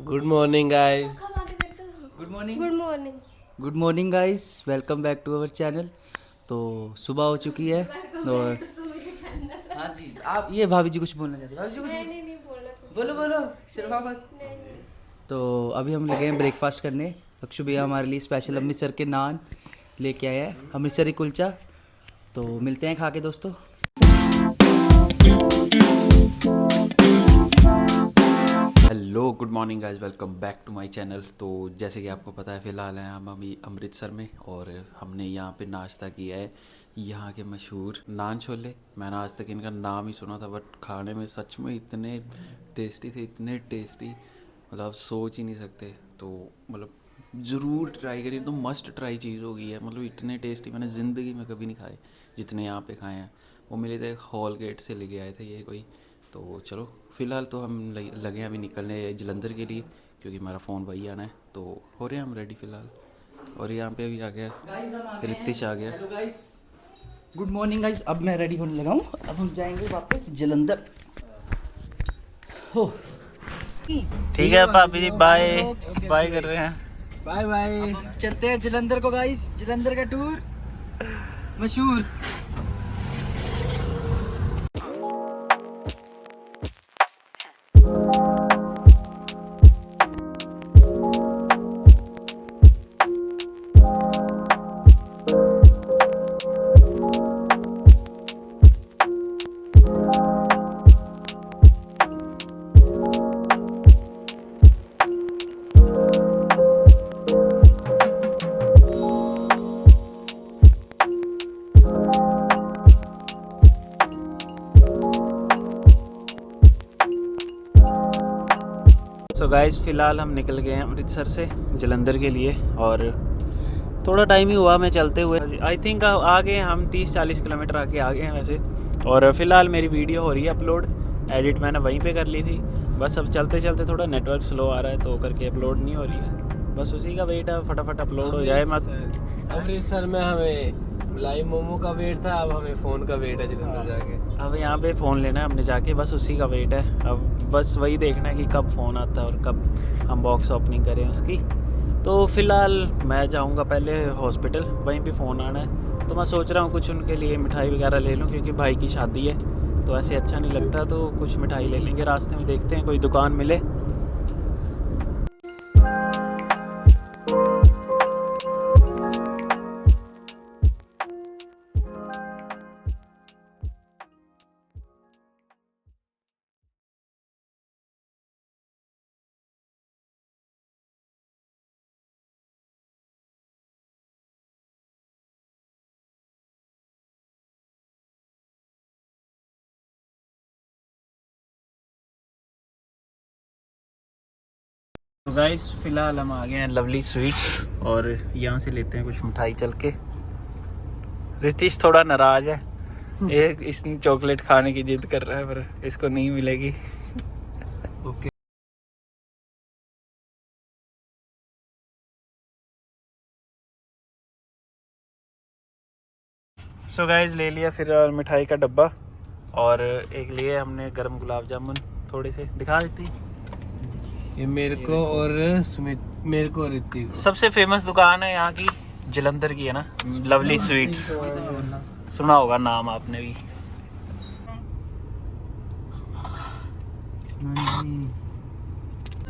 Good morning guys. Good morning. Good morning. Good morning guys, welcome back to our channel. तो सुबह हो चुकी है और हाँ जी, आप ये भाभी जी कुछ बोलना चाहते हैं? भाभी जी कुछ नहीं बोलना कुछ। बोलो बोलो, शर्मा मत। नहीं। तो अभी हम लगे हैं ब्रेकफास्ट करने। अक्षु भैया हमारे लिए स्पेशल अमृतसर के नान लेके आया है, अमृतसरी कुलचा। तो मिलते हैं खा के दोस्तों। Hello good morning guys, welcome back to my channel. तो जैसे कि आपको पता है, फ़िलहाल हैं हम अभी अमृतसर में और हमने यहाँ पे नाश्ता किया है यहाँ के मशहूर नान छोले। मैंने आज तक इनका नाम ही सुना था, बट खाने में सच में इतने टेस्टी थे, इतने टेस्टी, मतलब आप सोच ही नहीं सकते। तो मतलब ज़रूर ट्राई करिए, तो मस्ट ट्राई चीज़ होगी है। मतलब इतने टेस्टी मैंने ज़िंदगी में कभी नहीं खाए जितने यहाँ पे खाए हैं। वो मिले थे हॉल गेट से लेके आए थे ये कोई। तो चलो फ़िलहाल तो हम लगे हैं अभी निकलने जलंधर के लिए, क्योंकि हमारा फ़ोन वही आना है। तो हो रहे हैं हम रेडी फ़िलहाल। और यहाँ पे अभी आ गया रितिश, आ गया। Hello guys, good morning guys. अब मैं रेडी होने लगा हूँ, अब हम जाएंगे वापस जलंधर। हो ठीक है भाभी जी, बाय बाय कर रहे हैं। Bye bye. चलते हैं जलंधर को गाइस, जलंधर का टूर मशहूर। सो गाइस, फ़िलहाल हम निकल गए हैं अमृतसर से जलंधर के लिए और थोड़ा टाइम ही हुआ हमें चलते हुए। आई थिंक आ गए हम 30-40 किलोमीटर आगे आ गए हैं वैसे। और फ़िलहाल मेरी वीडियो हो रही है अपलोड, एडिट मैंने वहीं पे कर ली थी। बस अब चलते चलते थोड़ा नेटवर्क स्लो आ रहा है तो करके अपलोड नहीं हो रही है। बस उसी का वेट है, फटाफट अपलोड हो जाए। मत अमृतसर में हमें मलाई मोमो का वेट था, अब हमें फ़ोन का वेट है जलंधर जाके। अब यहाँ पे फ़ोन लेना है हमने जाके, बस उसी का वेट है। अब बस वही देखना है कि कब फ़ोन आता है और कब हम बॉक्स ओपनिंग करें उसकी। तो फ़िलहाल मैं जाऊँगा पहले हॉस्पिटल, वहीं पे फ़ोन आना है। तो मैं सोच रहा हूँ कुछ उनके लिए मिठाई वगैरह ले लूँ, क्योंकि भाई की शादी है तो ऐसे अच्छा नहीं लगता। तो कुछ मिठाई ले लेंगे, रास्ते में देखते हैं कोई दुकान मिले। तो गाइस, फ़िलहाल हम आ गए हैं लवली स्वीट्स और यहाँ से लेते हैं कुछ मिठाई चल के। रितिश थोड़ा नाराज़ है, एक इसने चॉकलेट खाने की जिद कर रहा है पर इसको नहीं मिलेगी। ओके। सो गाइस, ले लिया फिर मिठाई का डब्बा और एक लिए हमने गरम गुलाब जामुन, थोड़े से दिखा देती। ये मेरे को और सुमित, मेरे को और ऋतिक। सबसे फेमस दुकान है यहाँ की, जलंधर की है ना, लवली स्वीट्स। सुना होगा नाम आपने भी।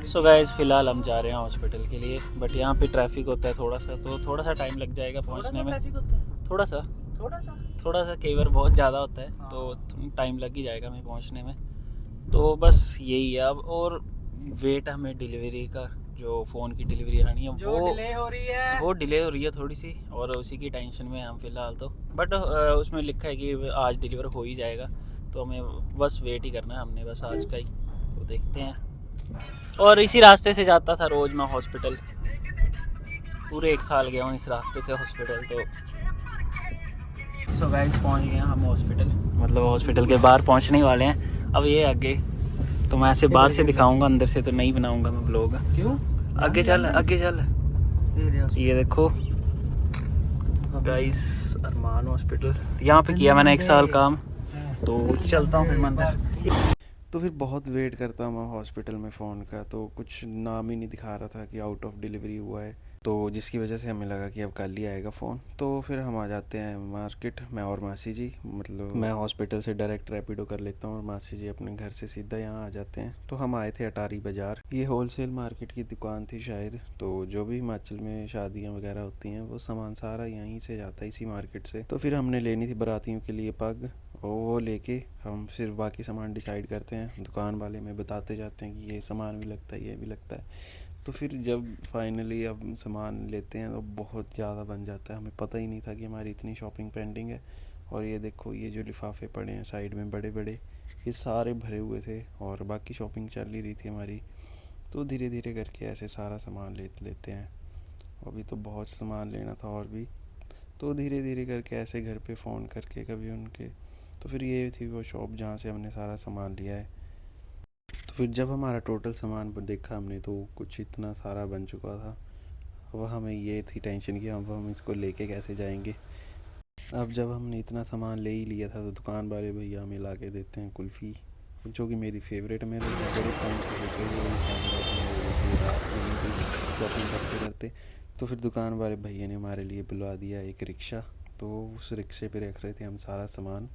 सो गाइस, फ़िलहाल हम जा रहे हैं हॉस्पिटल के लिए, बट यहाँ पे ट्रैफिक होता है थोड़ा सा, तो थोड़ा सा टाइम लग जाएगा पहुँचने में। थोड़ा सा कई बार बहुत ज़्यादा होता है तो टाइम लग ही जाएगा हमें पहुँचने में। तो बस यही है अब। और वेट हमें डिलीवरी का, जो फ़ोन की डिलीवरी आनी है वो डिले हो रही है थोड़ी सी, और उसी की टेंशन में हम फ़िलहाल तो। बट उसमें लिखा है कि आज डिलीवर हो ही जाएगा, तो हमें बस वेट ही करना है हमने, बस आज का ही। तो देखते हैं। और इसी रास्ते से जाता था रोज़ मैं हॉस्पिटल, पूरे 1 साल गया हूँ इस रास्ते से हॉस्पिटल। तो सो गाइस, पहुँच गए हैं हम हॉस्पिटल, मतलब हॉस्पिटल के बाहर पहुँचने ही वाले हैं। अब ये आगे तो मैं ऐसे बाहर से दिखाऊंगा, अंदर से तो नहीं बनाऊंगा मैं ब्लॉग। क्यों? आगे चल ये देखो गाइस, अरमान हॉस्पिटल, यहाँ पे किया मैंने 1 साल काम। तो चलता हूँ फिर मैं अंदर। तो फिर बहुत वेट करता हूँ मैं हॉस्पिटल में फ़ोन का, तो कुछ नाम ही नहीं दिखा रहा था कि आउट ऑफ डिलीवरी हुआ है, तो जिसकी वजह से हमें लगा कि अब कल ही आएगा फ़ोन। तो फिर हम आ जाते हैं मार्केट, मैं और मासी जी, मतलब मैं हॉस्पिटल से डायरेक्ट रैपिडो कर लेता हूँ और मासी जी अपने घर से सीधा यहाँ आ जाते हैं। तो हम आए थे अटारी बाज़ार, ये होलसेल मार्केट की दुकान थी शायद, तो जो भी हिमाचल में शादियाँ वगैरह होती हैं वो सामान सारा यहीं से जाता है, इसी मार्केट से। तो फिर हमने लेनी थी बारातियों के लिए पग, और वो लेके हम सिर्फ बाकी सामान डिसाइड करते हैं, दुकान वाले में बताते जाते हैं कि ये सामान भी लगता है, ये भी लगता है। तो फिर जब फाइनली अब सामान लेते हैं तो बहुत ज़्यादा बन जाता है, हमें पता ही नहीं था कि हमारी इतनी शॉपिंग पेंडिंग है। और ये देखो, ये जो लिफाफे पड़े हैं साइड में बड़े बड़े, ये सारे भरे हुए थे और बाकी शॉपिंग चल ही रही थी हमारी। तो धीरे धीरे करके ऐसे सारा सामान लेते हैं, अभी तो बहुत सामान लेना था और भी। तो धीरे धीरे करके ऐसे घर पे फ़ोन करके कभी उनके, तो फिर ये थी वो शॉप जहाँ से हमने सारा सामान लिया है। तो फिर जब हमारा टोटल सामान देखा हमने तो कुछ इतना सारा बन चुका था। अब हमें ये थी टेंशन कि अब हम इसको लेके कैसे जाएंगे। अब जब हमने इतना सामान ले ही लिया था तो दुकान वाले भैया हमें ला के देते हैं कुल्फ़ी, जो कि मेरी फेवरेट है। मेरे बड़े टाइम से सोच रही शॉपिंग करते करते। तो फिर दुकान वाले भैया ने हमारे लिए बुलवा दिया एक रिक्शा, तो उस रिक्शे पे रख रहे थे हम सारा सामान।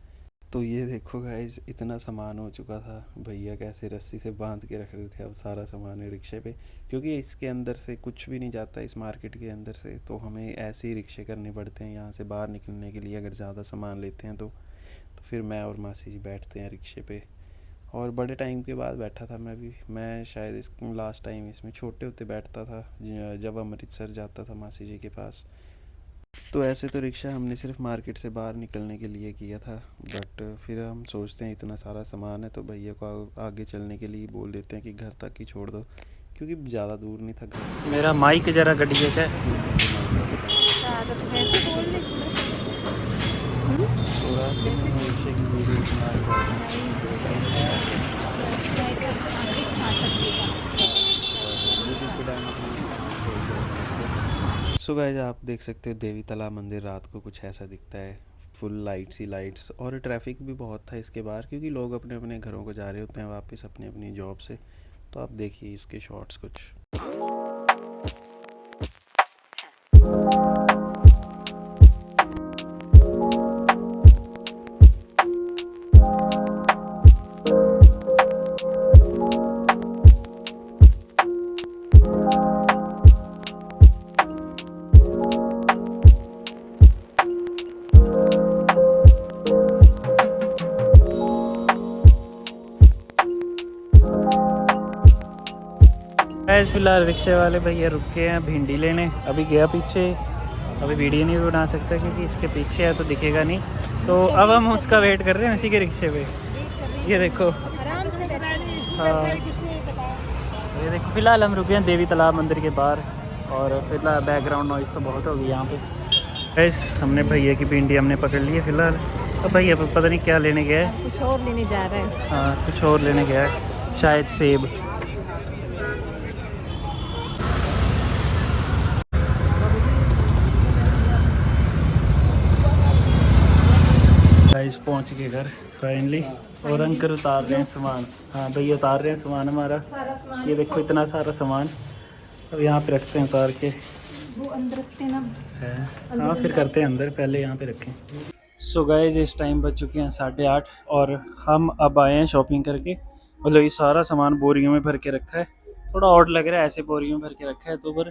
तो ये देखो गाइस, इतना सामान हो चुका था, भैया कैसे रस्सी से बांध के रख रहे थे अब सारा सामान रिक्शे पे, क्योंकि इसके अंदर से कुछ भी नहीं जाता इस मार्केट के अंदर से, तो हमें ऐसे ही रिक्शे करने पड़ते हैं यहाँ से बाहर निकलने के लिए अगर ज़्यादा सामान लेते हैं तो फिर मैं और मासी जी बैठते हैं रिक्शे पे। और बड़े टाइम के बाद बैठा था मैं भी, मैं शायद इस लास्ट टाइम इसमें छोटे होते बैठता था जब अमृतसर जाता था मासी जी के पास। तो ऐसे तो रिक्शा हमने सिर्फ मार्केट से बाहर निकलने के लिए किया था, बट फिर हम सोचते हैं इतना सारा सामान है तो भैया को आगे चलने के लिए बोल देते हैं कि घर तक ही छोड़ दो, क्योंकि ज़्यादा दूर नहीं था घर। मेरा माइक जरा गड्डिया है। तो रास्ते में हम रिक्शे की वीडियो सो गाइस, आप देख सकते हो देवी तालाब मंदिर रात को कुछ ऐसा दिखता है, फुल लाइट्स ही लाइट्स, और ट्रैफिक भी बहुत था इसके बाहर क्योंकि लोग अपने अपने घरों को जा रहे होते हैं वापस अपनी अपनी जॉब से। तो आप देखिए इसके शॉट्स कुछ। फिलहाल रिक्शे वाले भैया रुके हैं भिंडी लेने, अभी गया पीछे, अभी वीडियो नहीं बना सकता क्योंकि इसके पीछे है तो दिखेगा नहीं। तो अब हम उसका वेट कर रहे हैं उसी के रिक्शे पे। ये देखो, हाँ ये देखो, फिलहाल हम रुके हैं देवी तालाब मंदिर के बाहर, और फिलहाल बैकग्राउंड नॉइज़ तो बहुत होगी यहाँ पे। गैस हमने भैया की भिंडी हमने पकड़ ली है फिलहाल। अब भैया पता नहीं क्या लेने गया है, कुछ और लेने जा रहे हैं। हाँ कुछ और लेने गया है, शायद सेब। गाइस पहुंच गए घर फाइनली, और अंकल उतार रहे हैं सामान। हाँ भैया उतार रहे हैं सामान हमारा, ये देखो इतना सारा सामान। अब यहाँ पे रखते हैं उतार के, वो अंदर रखते हैं ना है हाँ फिर करते हैं अंदर, पहले यहाँ पे रखें। सो गाइस इस टाइम बज चुके हैं 8:30 और हम अब आए हैं शॉपिंग करके। मतलब ये सारा सामान बोरियों में भर के रखा है, थोड़ा ऑड लग रहा है ऐसे बोरियों में भर के रखा है, तो पर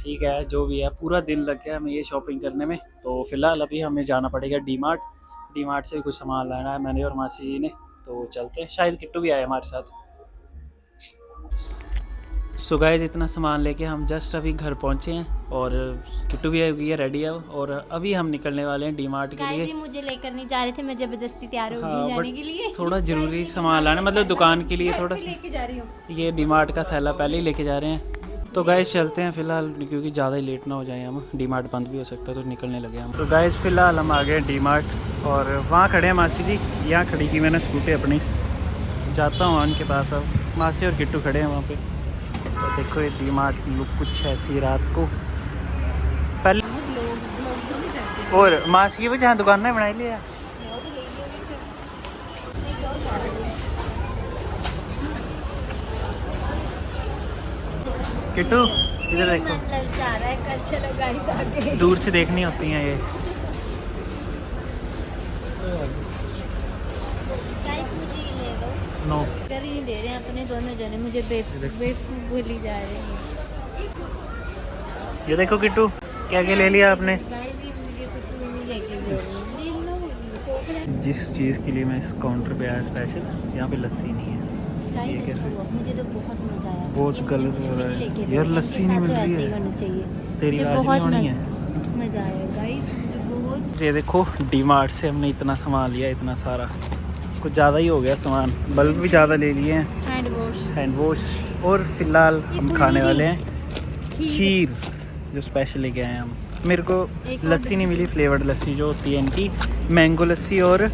ठीक है जो भी है, पूरा दिन लग गया हमें ये शॉपिंग करने में। तो फिलहाल अभी हमें जाना पड़ेगा डी मार्ट से भी कुछ सामान लाना है मैंने और मासी जी ने, तो चलते हैं। शायद किट्टू भी आए हमारे साथ। सो गाइस इतना सामान लेके हम जस्ट अभी घर पहुंचे हैं, और किट्टू भी आई हुई है, रेडी है, और अभी हम निकलने वाले हैं डी मार्ट के लिए। मुझे लेकर नहीं जा रहे थे, मैं जबरदस्ती तैयार हो हाँ, गई जाने के लिए। थोड़ा ज़रूरी सामान लाना, मतलब दुकान के लिए थोड़ा लेके जा रही हूँ। ये डी मार्ट का थैला पहले ही लेके जा रहे हैं। तो गाइस चलते हैं फिलहाल, क्योंकि ज़्यादा ही लेट ना हो जाए, हम डी मार्ट बंद भी हो सकता है तो निकलने लगे हम। तो गाइस फिलहाल हम आ गए डी मार्ट, और वहाँ खड़े हैं मासी जी, यहाँ खड़ी की मैंने स्कूटी अपनी, जाता हूँ उनके पास। अब मासी और किट्टू खड़े हैं वहाँ पे। और देखो ये डी मार्ट की लुक कुछ ऐसी रात को। पहले और मासी की जहाँ दुकान में बनाई लिया। किट्टू इधर देखो, मन ललचा रहा है, कल चलो गाइस आगे। दूर से देखनी होती हैं ये। गाइस मुझे ये ले दो। नो कर ही नहीं दे रहे हैं अपने दोनों जने, मुझे बेवकूफ बोली जा रहे हैं। ये देखो किट्टू, क्या क्या ले लिया आपने? गाइस ये मुझे कुछ भी नहीं लेके दे रहे हैं। ले लो। जिस चीज़ के लिए मैं इस काउंटर पे आया स्पेशल, यहाँ पे लस्सी नहीं है। ये गाइस कैसे? मुझे तो बहुत मजा आया। बहुत ये गलत मुझे हो रहा है। कुछ भी लेके दे यार रहे हैं। लस्सी इनके नहीं साथ मिल तो रही ऐसे है। ही होना चाहिए। तेरी मुझे आवाज़ नहीं बहुत होनी है। मजा आया गाइस, मुझे बहुत। ये देखो डी-मार्ट से हमने इतना सामान लिया, इतना सारा, कुछ ज़्यादा ही हो गया सामान। बल्ब भी ज़्यादा ले लिए हैं, हैंड वॉश, हैंड वॉश, और फिलहाल ये हम खाने पूरी वाले हैं खीर, जो स्पेशल लेके आए हैं हम। मेरे को एक और लस्सी नहीं मिली, फ्लेवर्ड लस्सी जो होती है इनकी, मैंगो लस्सी, और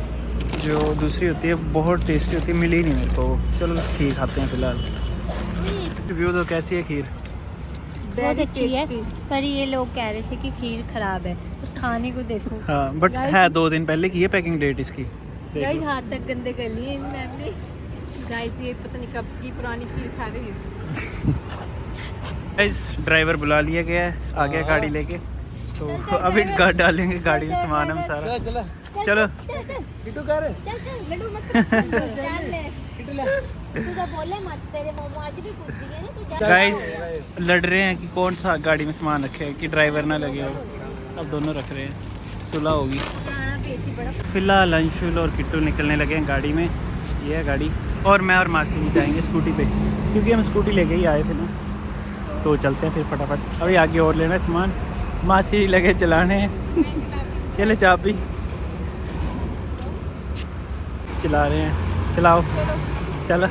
जो दूसरी होती है बहुत टेस्टी होती है, मिली नहीं मेरे को। चलो खीर खाते हैं फिलहाल। रिव्यू तो कैसी है खीर? बहुत अच्छी है, पर ये लोग कह रहे थे कि खीर खराब है, पर खाने को देखो। हाँ बट Guys- है 2 दिन पहले की है पैकिंग डेट इसकी। देख गाइस लो। हाथ तक गंदे कर लिए इन मैम ने। गाइस ये पता नहीं कब की पुरानी खीर खा रही है। गाइस ड्राइवर बुला लिया गया है, आ गया गाड़ी लेके, तो चल, अभी driver। डालेंगे गाड़ी में चल, सामान हम driver। सारा। चला चलो चल चल किट्टू कर चल चल लड्डू मत चल ले। तू तो बोले मत, तेरे मोमो आज भी पूछ दिए ना, तू जा। गाइस लड़ रहे हैं कि कौन सा गाड़ी में सामान रखे कि ड्राइवर ना लगे हो। अब दोनों रख रहे हैं, सुलह होगी। खाना भी ऐसी बड़ा। फिलहाल अंशुल और किट्टू निकलने लगे हैं गाड़ी में, ये है गाड़ी, और मैं और मासी भी जाएंगे स्कूटी पे, क्योंकि हम स्कूटी लेके ही आए थे ना। तो चलते हैं फिर फटाफट, अभी आगे और लेना है सामान। मासी लगे चलाने, चले चाप भी चला रहे हैं, चलाओ चलो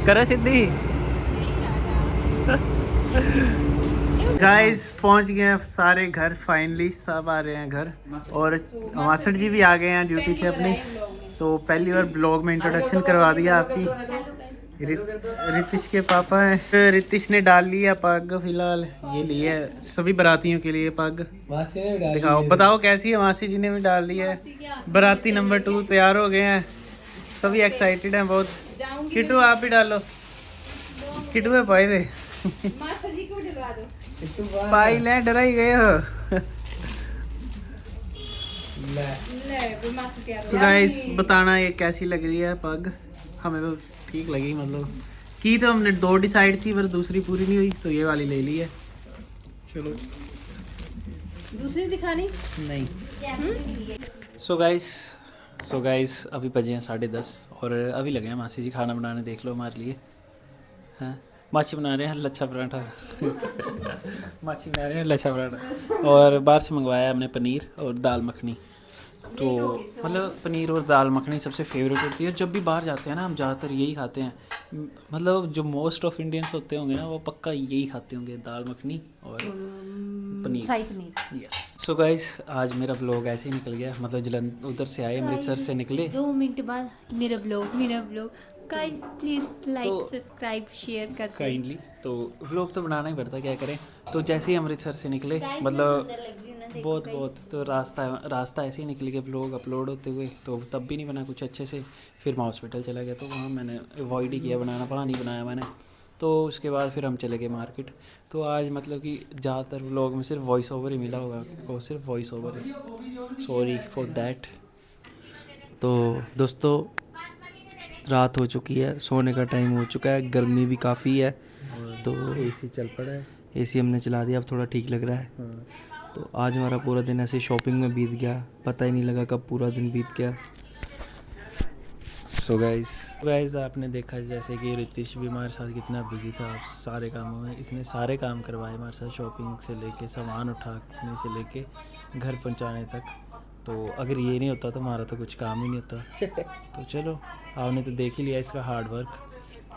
करो सिद्धि। गाइस पहुंच गए हैं सारे घर, फाइनली सब आ रहे हैं घर, और मास्टर जी भी आ गए हैं ड्यूटी से अपनी। तो पहली बार ब्लॉग में इंट्रोडक्शन करवा दिया आपकी। रितिश के पापा हैं, रितिश ने डाल लिया पग, फिलहाल ये लिए सभी बारातियों के लिए पग। दिखाओ, बताओ कैसी है? मासी जी ने भी डाल दी है। बाराती नंबर 2 तैयार हो गए हैं, सभी एक्साइटेड हैं बहुत। किट्टू आप भी डालो, किट्टू में पाई दे पाई ले, डरा ही गए हो। So guys, बताना ये कैसी लग रही है पग? हमें तो ठीक लगी, मतलब की तो हमने 2 डिसाइड थी, पर दूसरी पूरी नहीं हुई, तो ये वाली ले ली है। चलो दूसरी दिखानी नहीं। सो गाइस अभी बजे हैं 10:30, और अभी लगे हैं मासी जी खाना बनाने, देख लो हमारे लिए। हाँ माची बना रहे हैं लच्छा पराठा। माची बना रहे हैं लच्छा पराठा, और बाहर से मंगवाया हमने पनीर और दाल मखनी। तो मतलब पनीर और दाल मखनी सबसे फेवरेट होती है, जब भी बाहर जाते हैं ना हम ज़्यादातर यही खाते हैं। मतलब जो मोस्ट ऑफ इंडियंस होते होंगे ना, वो पक्का यही खाते होंगे, दाल मखनी और पनीर, शाही पनीर। यस। सो गाइस आज मेरा व्लॉग ऐसे ही निकल गया, मतलब जलंधर उधर से आए, अमृतसर से निकले। 2 मिनट बाद मेरा ब्लॉग। गाइस प्लीज लाइक तो- सब्सक्राइब शेयर कर दें। काइंडली, तो व्लॉग तो बनाना ही पड़ता, क्या करें। तो जैसे ही अमृतसर से निकले, Guys, मतलब सुंदर लग रही है ना, देखो बहुत guys। बहुत तो रास्ता ऐसे ही निकल गया व्लॉग अपलोड होते हुए, तो तब भी नहीं बना कुछ अच्छे से। फिर मैं हॉस्पिटल चला गया, तो वहाँ मैंने अवॉइड ही किया बनाना, वहाँ नहीं बनाया मैंने। तो उसके बाद फिर हम चले गए मार्केट। तो आज मतलब कि ज़्यादातर व्लॉग में सिर्फ वॉइस ओवर ही मिला होगा, वो सिर्फ वॉइस ओवर है, सॉरी फॉर दैट। तो दोस्तों रात हो चुकी है, सोने का टाइम हो चुका है, गर्मी भी काफ़ी है, तो एसी चल पड़ा है। एसी हमने चला दिया, अब थोड़ा ठीक लग रहा है। तो आज हमारा पूरा दिन ऐसे शॉपिंग में बीत गया, पता ही नहीं लगा कब पूरा दिन बीत गया। सो गाइस आपने देखा जैसे कि रितिश भी हमारे साथ कितना बिजी था सारे कामों में, इसने सारे काम करवाए हमारे साथ, शॉपिंग से लेके सामान उठाने से लेके घर पहुंचाने तक। तो अगर ये नहीं होता तो हमारा तो कुछ काम ही नहीं होता। तो चलो आपने तो देख ही लिया इसका हार्ड वर्क,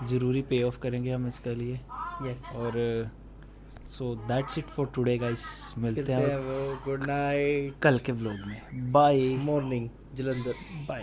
ज़रूरी पे ऑफ करेंगे हम इसके लिए। और so that's it for today guys, मिलते हैं गुड नाइट, कल के व्लॉग में। Bye morning Jalandhar. बाय।